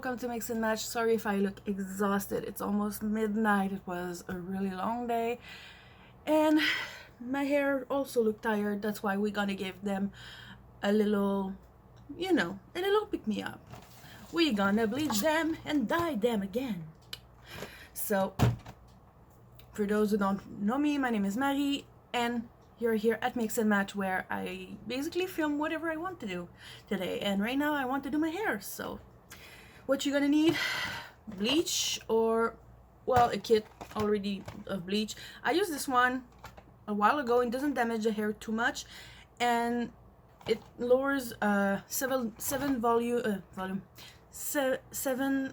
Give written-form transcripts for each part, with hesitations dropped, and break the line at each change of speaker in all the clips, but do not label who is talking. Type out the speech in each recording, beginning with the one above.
welcome to Mix and Match. Sorry if I look exhausted. It's almost midnight. It was a really long day. And my hair also looked tired. That's why we're gonna give them a little, a little pick-me-up. We're gonna bleach them and dye them again. So, for those who don't know me, my name is Marie, and you're here at Mix and Match, where I basically film whatever I want to do today. And right now I want to do my hair. So what you're gonna need: bleach, or well, a kit already of bleach. I used this one a while ago. It doesn't damage the hair too much, and it lowers seven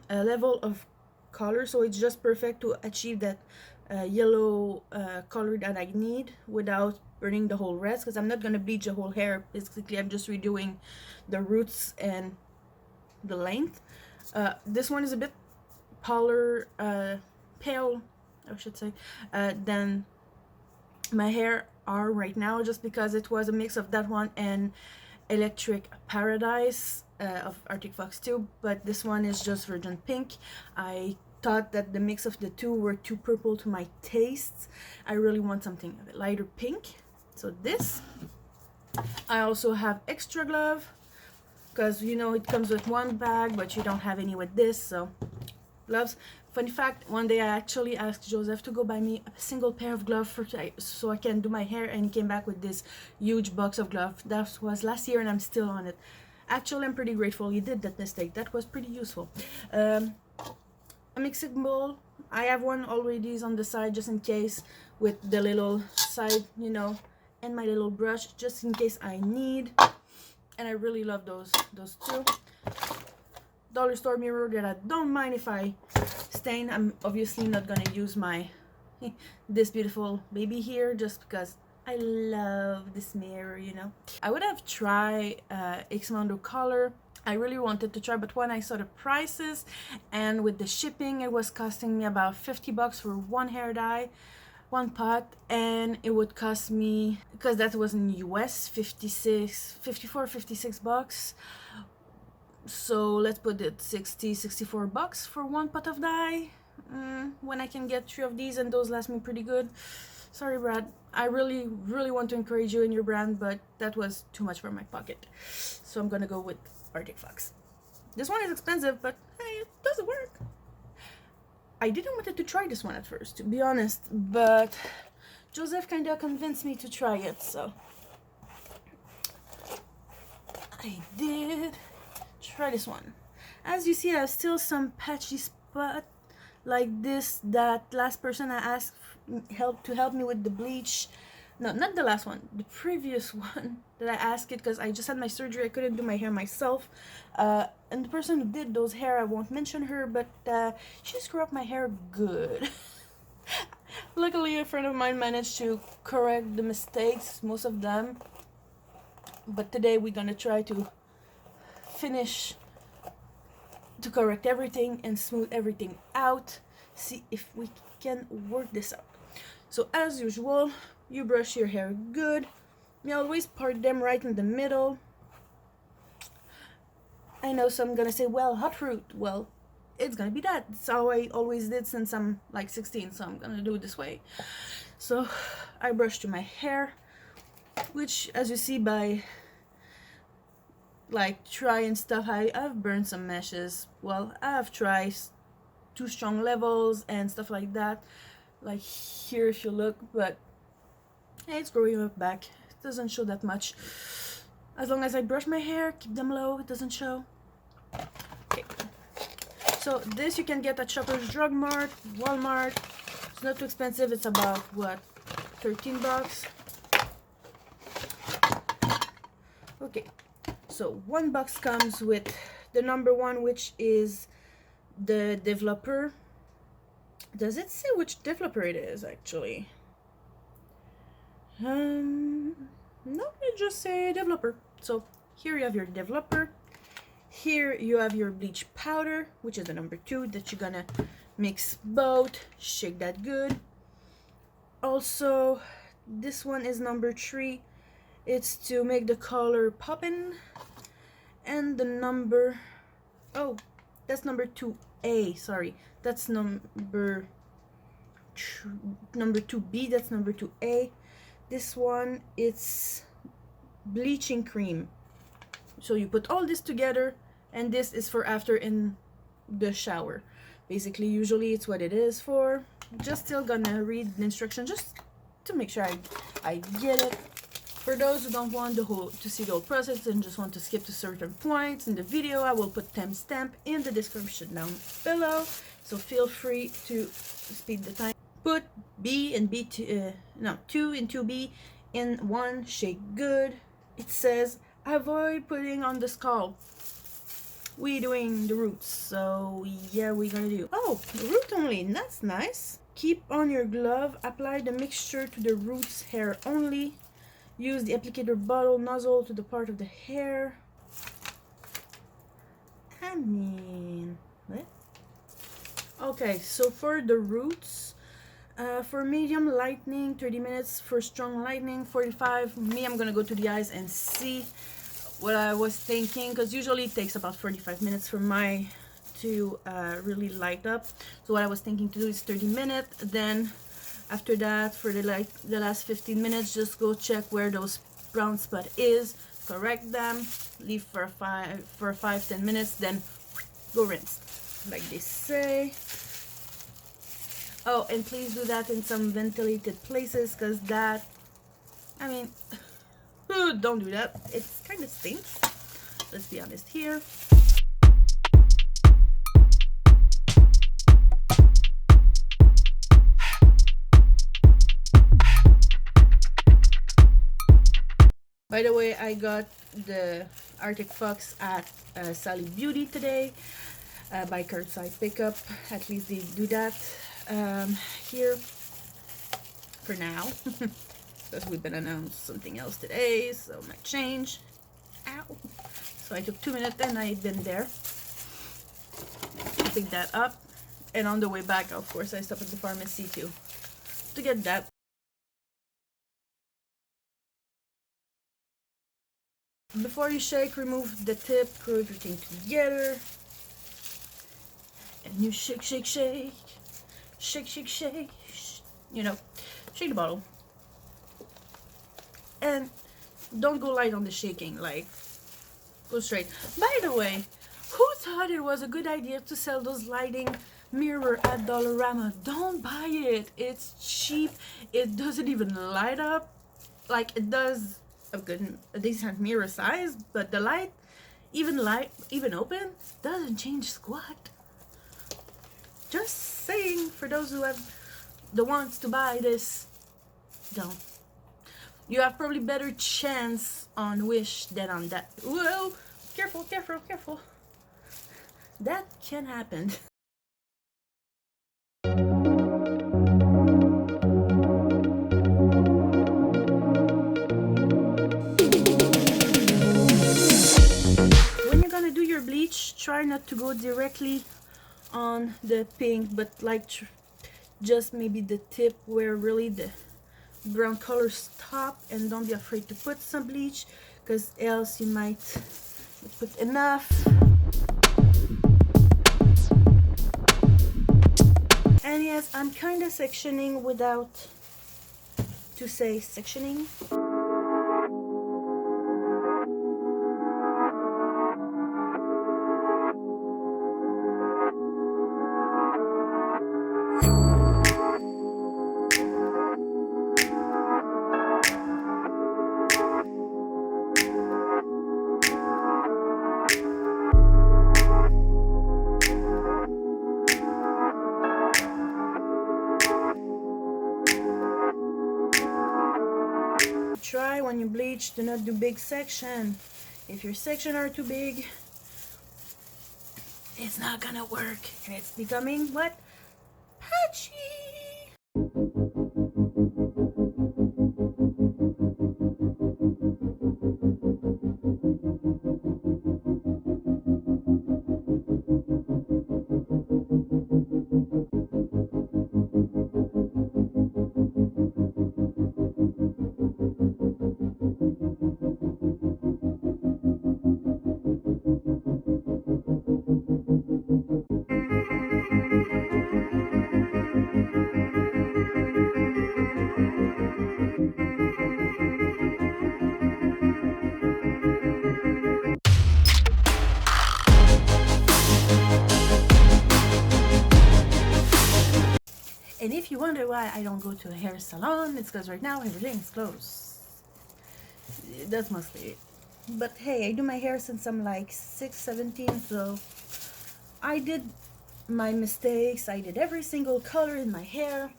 level of color, so it's just perfect to achieve that yellow color that I need without burning the whole rest, because I'm not gonna bleach the whole hair. Basically, I'm just redoing the roots and the length. This one is a bit pale, I should say, than my hair are right now, just because it was a mix of that one and Electric Paradise of Arctic Fox 2, but this one is just Virgin Pink. I thought that the mix of the two were too purple to my tastes. I really want something a bit lighter pink. So this. I also have extra glove, because it comes with one bag, but you don't have any with this, so gloves. Funny fact, one day I actually asked Joseph to go buy me a single pair of gloves so I can do my hair, and he came back with this huge box of gloves. That was last year and I'm still on it. Actually, I'm pretty grateful he did that mistake. That was pretty useful. A mixing bowl. I have one already on the side just in case, with the little side, and my little brush just in case I need. And I really love those two. Dollar store mirror that I don't mind if I stain. I'm obviously not gonna use this beautiful baby here, just because I love this mirror, I would have tried Mondo color. I really wanted to try, but when I saw the prices and with the shipping, it was costing me about $50 for one hair dye, one pot, and it would cost me, because that was in US, 56 bucks. So let's put it $64 for one pot of dye, when I can get 3 of these, and those last me pretty good. Sorry, Brad, I really want to encourage you in your brand, but that was too much for my pocket, so I'm gonna go with Arctic Fox. This one is expensive, but hey, it does work. I didn't want to try this one at first, to be honest, but Joseph kind of convinced me to try it, so I did try this one. As you see, I have still some patchy spot like this. That last person I asked to help me with the bleach, no, not the last one, the previous one that I asked it, because I just had my surgery, I couldn't do my hair myself, and the person who did those hair, I won't mention her, but she screwed up my hair good. Luckily, a friend of mine managed to correct the mistakes, most of them, but today we're gonna try to finish to correct everything and smooth everything out, see if we can work this out. So as usual, you brush your hair good. You always part them right in the middle. I know some gonna say, well, hot root. Well, it's gonna be that. It's how I always did since I'm like 16, so I'm gonna do it this way. So I brush through my hair, which, as you see by trying stuff, I've burned some meshes. Well, I've tried too strong levels and stuff like that, like here if you look, but hey, it's growing up back. It doesn't show that much. As long as I brush my hair, keep them low, it doesn't show. Okay. So this you can get at Shoppers Drug Mart, Walmart. It's not too expensive. It's about, what, 13 bucks? Okay. So one box comes with the number 1, which is the developer. Does it say which developer it is, actually? No, it just say developer. So here you have your developer. Here you have your bleach powder, which is the number 2 that you're gonna mix both. Shake that good. Also, this one is number 3. It's to make the color poppin'. And the number, oh, That's number 2A. Sorry, that's number 2B. That's number 2A. This one, it's bleaching cream. So you put all this together, and this is for after in the shower. Basically, usually it's what it is for. Just still gonna read the instruction just to make sure I get it. For those who don't want to see the whole process and just want to skip to certain points in the video, I will put timestamp in the description down below. So feel free to speed the time. Put B and B2, 2 and 2B in 1. Shake good. It says avoid putting on the scalp. We doing the roots, so yeah, we're gonna do. Oh, the root only. That's nice. Keep on your glove. Apply the mixture to the roots hair only. Use the applicator bottle nozzle to the part of the hair. I mean, what? Okay, so for the roots, for medium lightening, 30 minutes. For strong lightening, 45. Me, I'm gonna go to the eyes and see what I was thinking, because usually it takes about 45 minutes for my to really light up. So what I was thinking to do is 30 minutes. Then after that, for the last 15 minutes, just go check where those brown spot is, correct them, leave for 5-10 minutes, then go rinse, like they say. Oh, and please do that in some ventilated places, because that, I mean, don't do that. It kind of stinks. Let's be honest here. By the way, I got the Arctic Fox at Sally Beauty today by curbside pickup. At least they do that here for now. Because we've been announced something else today, so it might change. Ow! So I took 2 minutes and I've been there to pick that up. And on the way back, of course, I stopped at the pharmacy too to get that. Before you shake, remove the tip, put everything together. And you shake, shake, shake. Shake, shake, shake. You know, shake the bottle. And don't go light on the shaking, like, go straight. By the way, who thought it was a good idea to sell those lighting mirror at Dollarama? Don't buy it. It's cheap. It doesn't even light up. Like, it does a decent mirror size, but the light, even open, doesn't change squat. Just saying, for those who have the wants to buy this, don't. You have probably better chance on Wish than on that. Whoa! Careful, careful, careful. That can happen. When you're gonna do your bleach, try not to go directly on the pink, but like just maybe the tip where really the brown color stop, and don't be afraid to put some bleach, because else you might put enough. And yes, I'm kind of sectioning without to say sectioning. Try when you bleach, do not do big section. If your section are too big, it's not gonna work, and it's becoming what? Patchy. if you wonder why I don't go to a hair salon, it's because right now everything's closed. That's mostly it. But hey, I do my hair since I'm like 17, so I did my mistakes. I did every single color in my hair.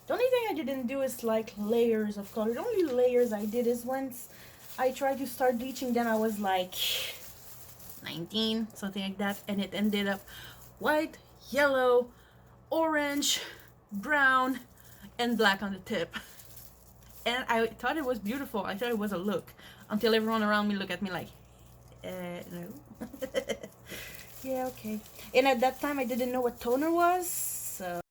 The only thing I didn't do is like layers of color. The only layers I did is once I tried to start bleaching, then I was like 19, something like that, and it ended up white, yellow, orange, brown, and black on the tip. And I thought it was beautiful. I thought it was a look until everyone around me looked at me like, no. Yeah, okay. And at that time I didn't know what toner was, so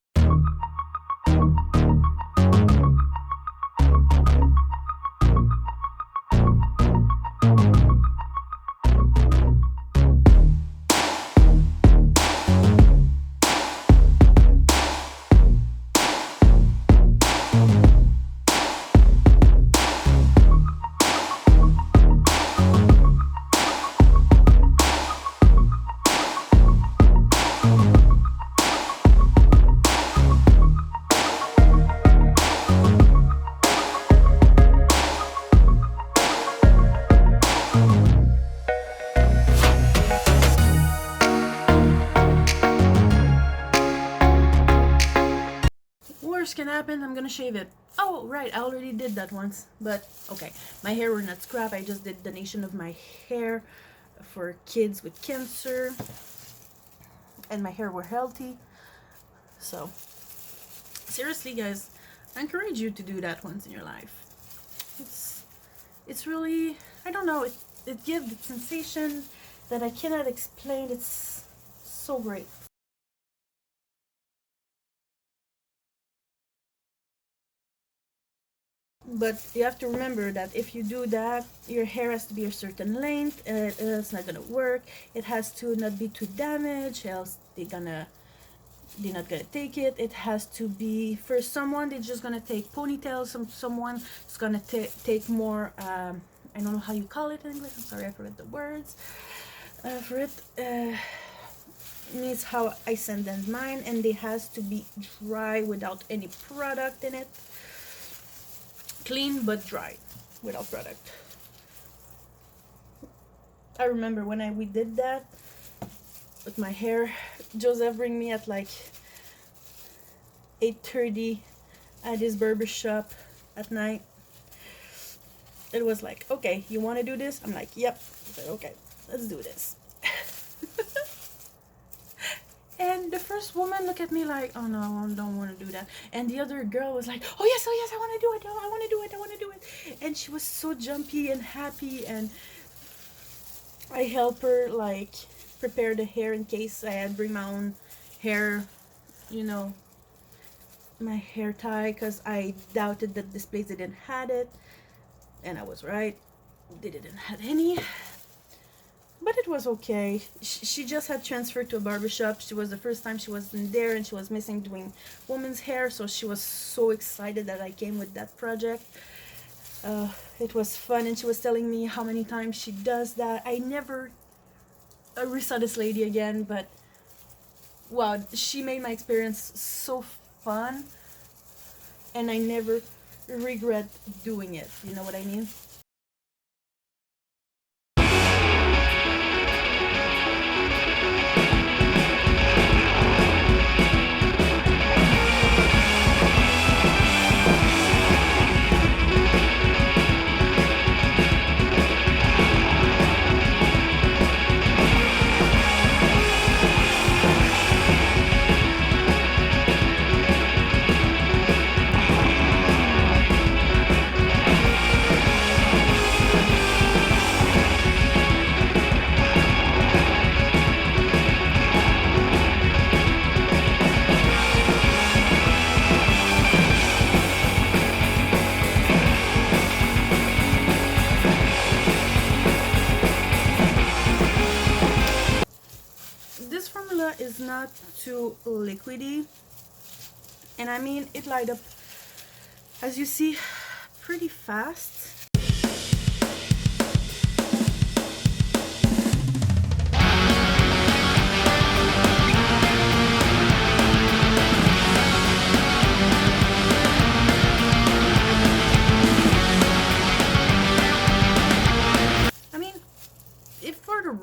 can happen. I'm gonna shave it. Oh right, I already did that once, but okay, my hair were not scrap. I just did donation of my hair for kids with cancer, and my hair were healthy. So seriously guys, I encourage you to do that once in your life. It's really, I don't know, it gives the sensation that I cannot explain. It's so great. But you have to remember that if you do that, your hair has to be a certain length. It's not gonna work. It has to not be too damaged, else they're not gonna take it. It has to be, for someone they're just gonna take ponytails. Someone is gonna take more. I don't know how you call it in English. I'm sorry, I forgot the words for it. Means how I send them mine, and they has to be dry without any product in it. Clean but dry, without product. I remember when we did that with my hair, Joseph bring me at like 8:30 at his barber shop at night. It was like, okay, you want to do this? I'm like, yep. He said, okay, let's do this. And the first woman looked at me like, oh no, I don't want to do that. And the other girl was like, oh yes, I want to do it, I want to do it, I want to do it. And she was so jumpy and happy, and I helped her like prepare the hair in case I had bring my own hair, you know, my hair tie, because I doubted that this place didn't had it. And I was right, they didn't have any. But it was okay. She just had transferred to a barbershop. She was the first time she was in there, and she was missing doing women's hair, so she was so excited that I came with that project. It was fun, and she was telling me how many times she does that. I never saw this lady again, but wow, she made my experience so fun, and I never regret doing it. You know what I mean? Is not too liquidy, and I mean it light up, as you see, pretty fast.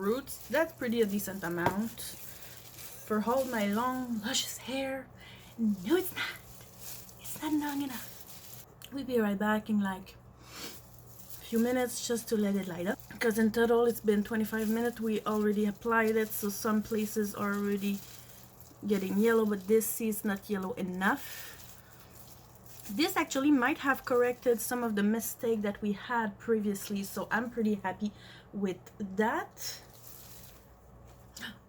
roots, that's pretty a decent amount. For all my long, luscious hair, no it's not. It's not long enough. We'll be right back in like a few minutes just to let it light up. Because in total it's been 25 minutes. We already applied it, so some places are already getting yellow, but this is not yellow enough. This actually might have corrected some of the mistake that we had previously, so I'm pretty happy with that.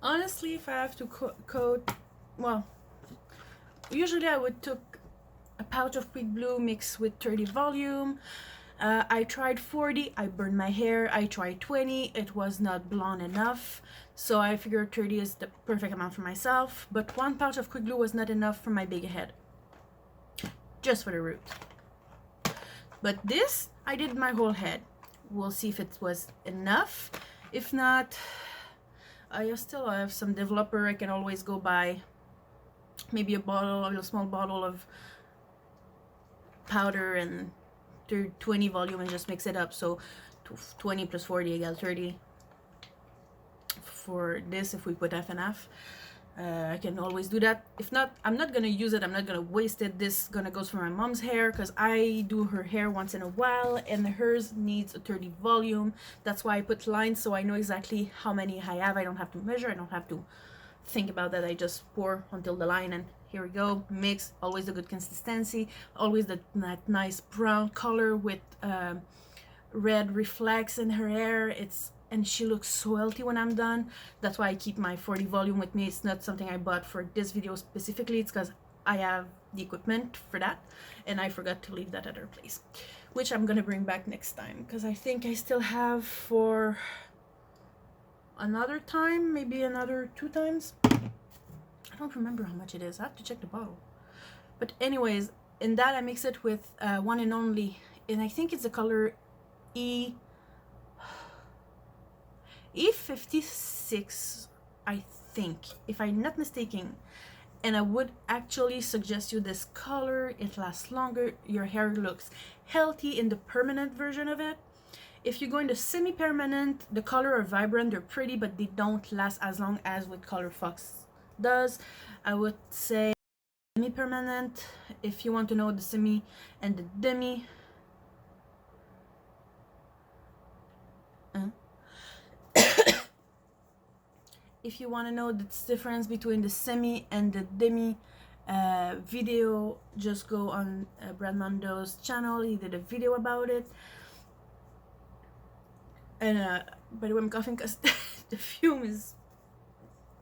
Honestly, if I have to coat, well, usually I would took a pouch of Quick Blue mixed with 30 volume. I tried 40, I burned my hair. I tried 20, it was not blonde enough, so I figured 30 is the perfect amount for myself, but one pouch of Quick Glue was not enough for my big head, just for the root. But this, I did my whole head. We'll see if it was enough. If not, I still have some developer. I can always go buy maybe a small bottle of powder and 20 volume and just mix it up. So 20 plus 40 equals 30 for this if we put half and half. I can always do that. If not, I'm not gonna use it. I'm not gonna waste it. This gonna goes for my mom's hair because I do her hair once in a while, and hers needs a 30 volume. That's why I put lines, so I know exactly how many I have. I don't have to measure. I don't have to think about that. I just pour until the line, and here we go. Mix. Always a good consistency. Always that nice brown color with red reflex in her hair. And she looks so healthy when I'm done. That's why I keep my 40 volume with me. It's not something I bought for this video specifically. It's because I have the equipment for that, and I forgot to leave that at her place, which I'm gonna bring back next time because I think I still have for another time, maybe another 2 times. I don't remember how much it is. I have to check the bottle. But anyways, in that I mix it with One and Only, and I think it's the color E56, I think, if I'm not mistaken. And I would actually suggest you this color. It lasts longer. Your hair looks healthy in the permanent version of it. If you go into semi-permanent, the color are vibrant, they're pretty, but they don't last as long as with Color Fox does. I would say semi-permanent. If you want to know the semi and the demi, if you want to know the difference between the semi and the demi video, just go on Brad Mondo's channel. He did a video about it. And by the way, I'm coughing because the fume is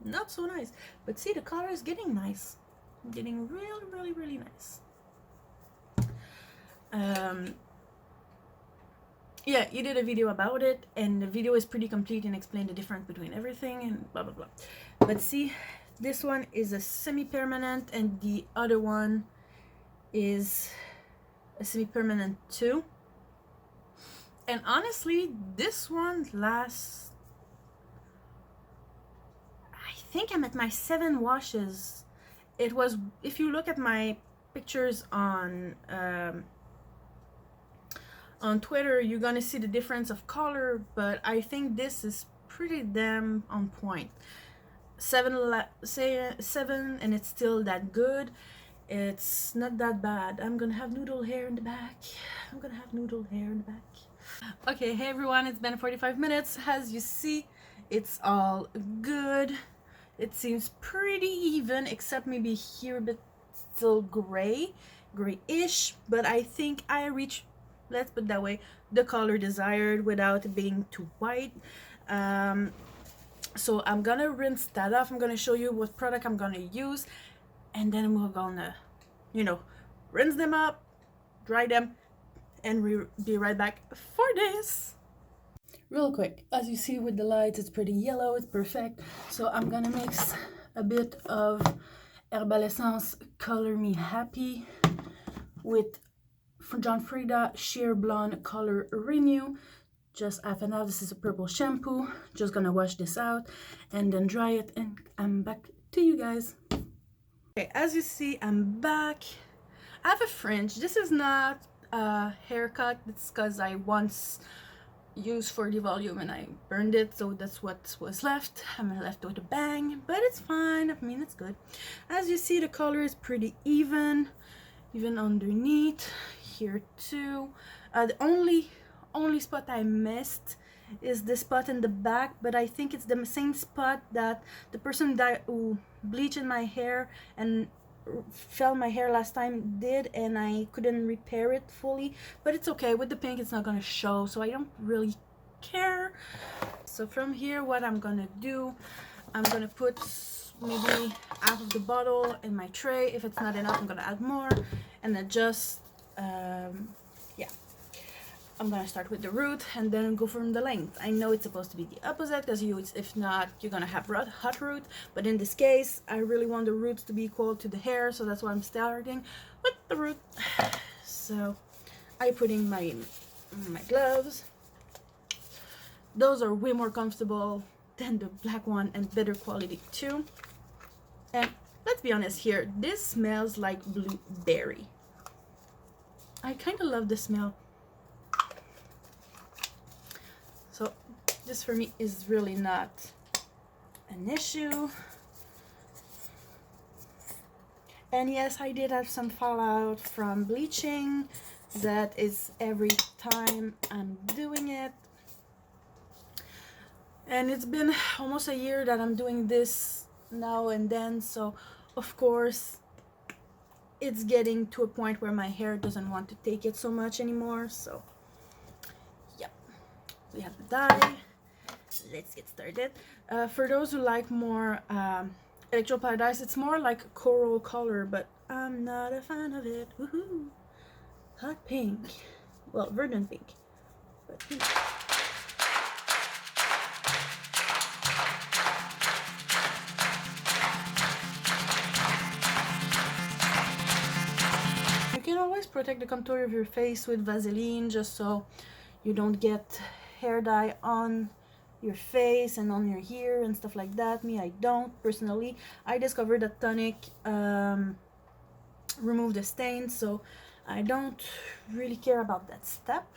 not so nice. But see, the color is getting nice. Getting really, really, really nice. Yeah, he did a video about it, and the video is pretty complete and explained the difference between everything and blah blah blah. But see, this one is a semi-permanent, and the other one is a semi-permanent too. And honestly, this one lasts, I think I'm at my 7 washes. It was, if you look at my pictures on Twitter, you're gonna see the difference of color, but I think this is pretty damn on point. 7 and it's still that good. It's not that bad. I'm gonna have noodle hair in the back. I'm gonna have noodle hair in the back. Okay, hey everyone, it's been 45 minutes. As you see, it's all good. It seems pretty even, except maybe here a bit still grayish, but I think I reached, let's put it that way, the color desired without it being too white. So I'm gonna rinse that off. I'm gonna show you what product I'm gonna use, and then we're gonna, you know, rinse them up, dry them, and we'll be right back for this. Real quick, as you see with the lights, it's pretty yellow, it's perfect. So I'm gonna mix a bit of Herbal Essence Color Me Happy with John Frieda Sheer Blonde Color Renew, just half and half. This is a purple shampoo. Just gonna wash this out and then dry it, and I'm back to you guys. Okay, as you see, I'm back. I have a fringe. This is not a haircut. It's because I once use for the volume, and I burned it, so that's what was left. I'm left with a bang, but it's fine. I mean, it's good. As you see, the color is pretty even underneath here too. The only spot I missed is the spot in the back, but I think it's the same spot that the person that who bleached my hair and fell my hair last time did, and I couldn't repair it fully, but it's okay. With the pink it's not gonna show, so I don't really care. So from here, what I'm gonna do, I'm gonna put maybe half of the bottle in my tray. If it's not enough, I'm gonna add more, and then just yeah, I'm gonna start with the root and then go from the length. I know it's supposed to be the opposite, because if not, you're gonna have hot root, but in this case I really want the roots to be equal to the hair, so that's why I'm starting with the root. So I put in my gloves. Those are way more comfortable than the black one and better quality too. And let's be honest here, this smells like blueberry. I kind of love the smell. So this for me is really not an issue. And yes, I did have some fallout from bleaching. That is every time I'm doing it. And it's been almost a year that I'm doing this now and then, so of course it's getting to a point where my hair doesn't want to take it so much anymore. So yep, we have the dye. Let's get started. For those who like more electro dyes, it's more like a coral color, but I'm not a fan of it. Woohoo! Hot pink, well, verdant pink, but pink. You can always protect the contour of your face with Vaseline, just so you don't get hair dye on your face and on your hair and stuff like that. Me, I don't personally. I discovered that tonic remove the stains, so I don't really care about that step.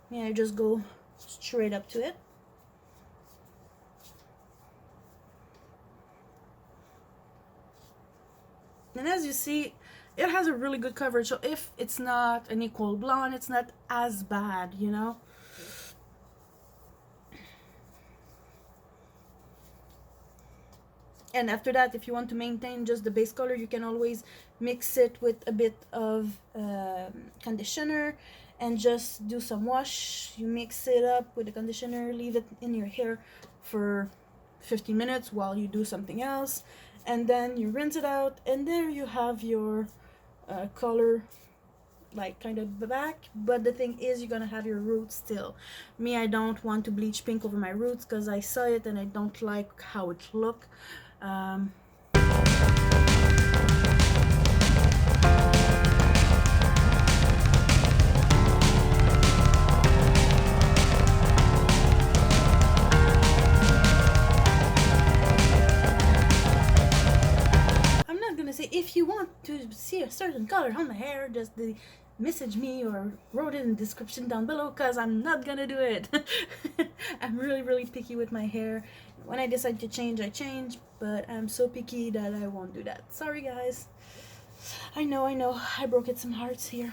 Me, I just go straight up to it. And as you see, it has a really good coverage, so if it's not an equal blonde, it's not as bad, you know. And after that, if you want to maintain just the base color, you can always mix it with a bit of conditioner and just do some wash. You mix it up with the conditioner, leave it in your hair for 15 minutes while you do something else, and then you rinse it out, and there you have your color, like kind of back. But the thing is, you're gonna have your roots still. Me, I don't want to bleach pink over my roots because I saw it and I don't like how it look. I'm not gonna say, if you want to see a certain color on my hair, just message me or wrote it in the description down below, because I'm not gonna do it. I'm really picky with my hair. When I decide to change, I change, but I'm so picky that I won't do that. Sorry guys. I know, I broke some hearts here.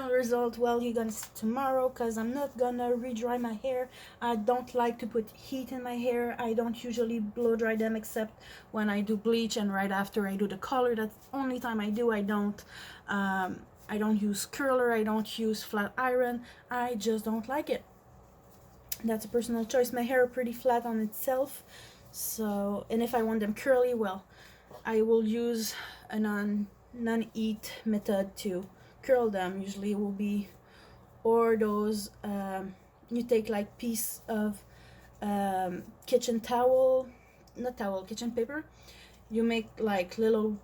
Result, well, you're gonna see tomorrow, because I'm not gonna re-dry my hair. I don't like to put heat in my hair. I don't usually blow dry them except when I do bleach and right after I do the color. That's the only time I do. I don't use curler, I don't use flat iron. I just don't like it. That's a personal choice. My hair is pretty flat on itself, so, and if I want them curly, well, I will use a non-heat method to curl them. Usually it will be, or those you take like piece of kitchen towel, not towel, kitchen paper. You make like little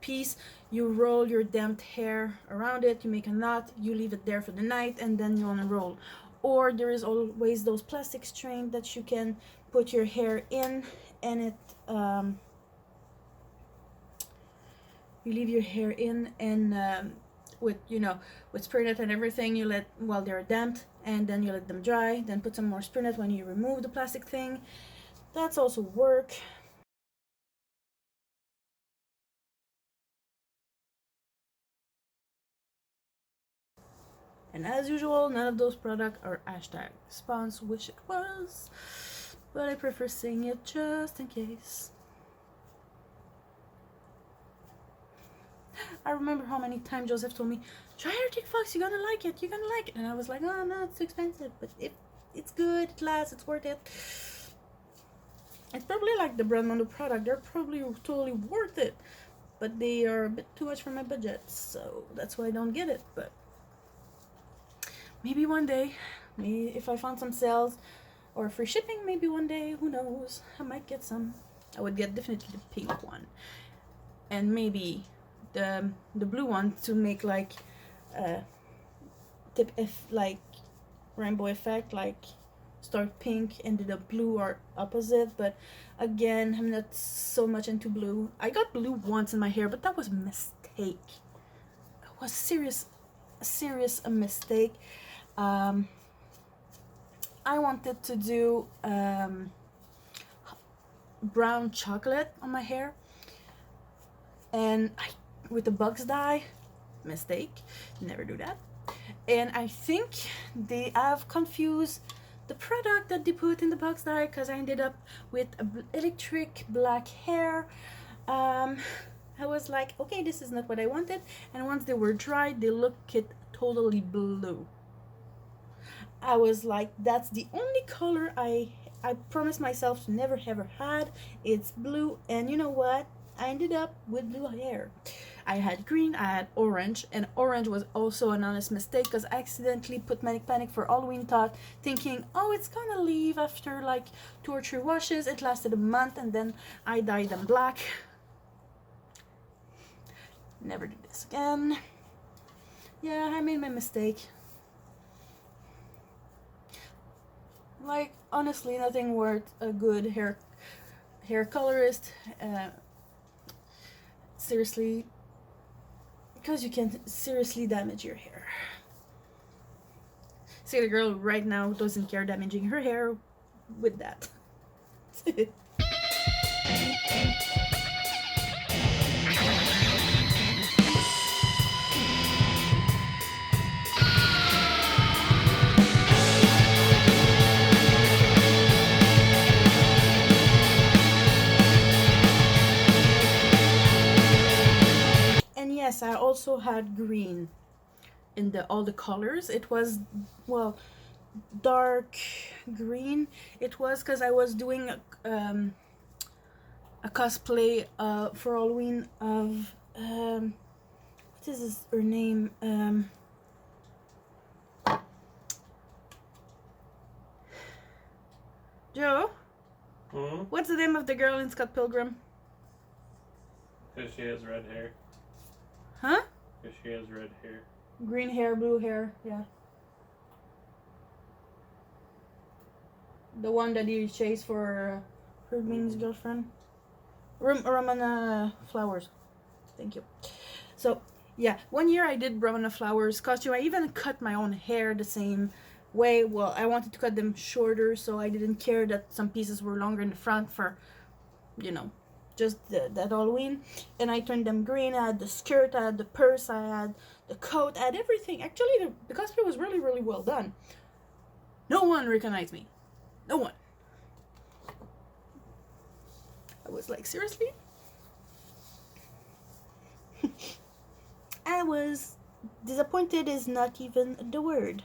piece, you roll your damped hair around it, you make a knot, you leave it there for the night, and then you unroll. Or there is always those plastic strain that you can put your hair in, and it you leave your hair in, and with with spray net and everything, you let while they're damped, and then you let them dry, then put some more spray net when you remove the plastic thing. That's also work. And as usual, none of those products are hashtag spons, wish it was, but I prefer saying it just in case. I remember how many times Joseph told me, try Arctic Fox, you're gonna like it, and I was like, oh no, it's too expensive, but it's good, it lasts, it's worth it. It's probably like the brand Mondo product, they're probably totally worth it, but they are a bit too much for my budget, so that's why I don't get it. But maybe one day, maybe if I found some sales or free shipping, maybe one day, who knows, I might get some. I would get definitely the pink one, and maybe the blue one to make like tip if like rainbow effect, like start pink and the blue are opposite. But again, I'm not so much into blue. I got blue once in my hair, but that was a mistake. It was a serious mistake. I wanted to do brown chocolate on my hair, and with the box dye, mistake, never do that. And I think they have confused the product that they put in the box dye, because I ended up with electric black hair. I was like, okay, this is not what I wanted, and once they were dried, they looked totally blue. I was like, that's the only color I promised myself to never ever had. It's blue, and you know what? I ended up with blue hair. I had green, I had orange, and orange was also an honest mistake, because I accidentally put Manic Panic for Halloween thought, thinking, oh, it's gonna leave after like 2 or 3 washes. It lasted a month, and then I dyed them black. Never do this again. Yeah, I made my mistake. Like, honestly, nothing worth a good hair colorist. Seriously, because you can seriously damage your hair. See, the girl right now doesn't care damaging her hair with that. Yes, I also had green in all the colors. It was, well, dark green. It was because I was doing a cosplay for Halloween of what is her name? Joe? What's the name of the girl in Scott Pilgrim?
Because she has red hair.
Huh?
Because she has red hair.
Green hair, blue hair, yeah. The one that he chased for Herming's girlfriend. Ramona Flowers. Thank you. So, yeah, one year I did Ramona Flowers costume. I even cut my own hair the same way. Well, I wanted to cut them shorter, so I didn't care that some pieces were longer in the front for, you know, just that Halloween. And I turned them green. I had the skirt, I had the purse, I had the coat, I had everything. Actually, the cosplay was really, really well done. No one recognized me. No one. I was like, seriously? I was disappointed is not even the word.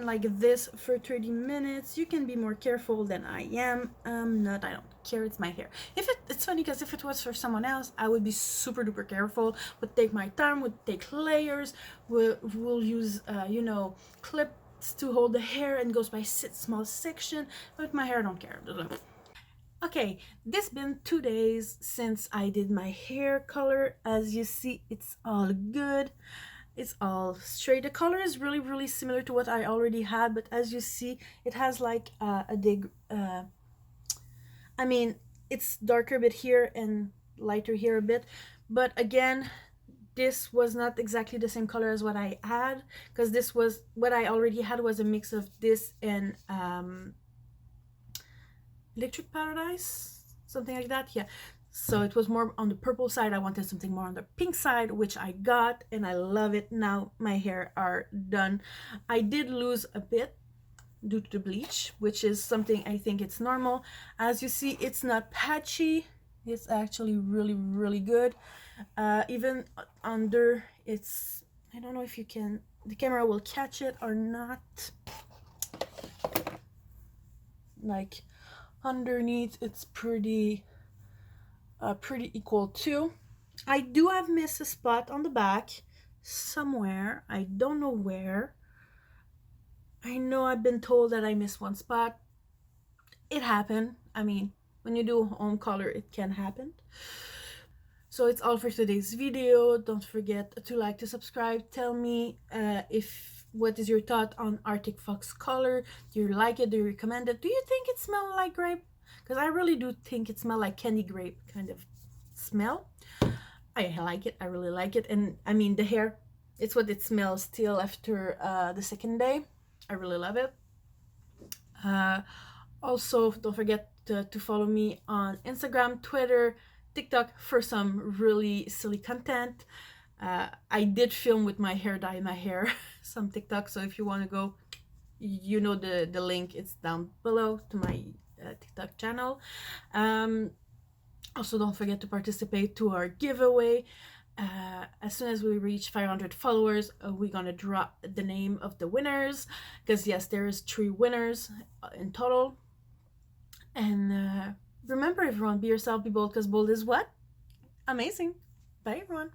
on like this for 30 minutes. You can be more careful than I am. Not, I don't care, it's my hair. It's funny because if it was for someone else, I would be super duper careful, would take my time, would take layers, will use, you know, clips to hold the hair and goes by small section. But with my hair, I don't care. Okay, this been 2 days since I did my hair color. As you see, it's all good. It's all straight. The color is really, really similar to what I already had, but as you see, it has like a big, I mean, it's darker a bit here and lighter here a bit. But again, this was not exactly the same color as what I had, because this was, what I already had was a mix of this and Electric Paradise, something like that, yeah. So it was more on the purple side. I wanted something more on the pink side, which I got, and I love it. Now my hair are done. I did lose a bit due to the bleach, which is something I think it's normal. As you see, it's not patchy. It's actually really, really good. Even under, it's, I don't know if you can, the camera will catch it or not. Like, underneath, it's pretty equal too. I do have missed a spot on the back somewhere. I don't know where. I know I've been told that I missed one spot. It happened. I mean, when you do home color, it can happen. So it's all for today's video. Don't forget to like, to subscribe. Tell me what is your thought on Arctic Fox color? Do you like it? Do you recommend it? Do you think it smells like grape? Because I really do think it smells like candy grape kind of smell. I like it. I really like it. And I mean, the hair, it's what it smells still after the second day. I really love it. Also, don't forget to follow me on Instagram, Twitter, TikTok for some really silly content. I did film with my hair dye in my hair, some TikTok, so if you want to go, you know the link, it's down below to my TikTok channel. Also, don't forget to participate to our giveaway. As soon as we reach 500 followers, we're gonna drop the name of the winners, because yes, there is 3 winners in total. And remember, everyone, be yourself, be bold, because bold is what? Amazing. Bye, everyone.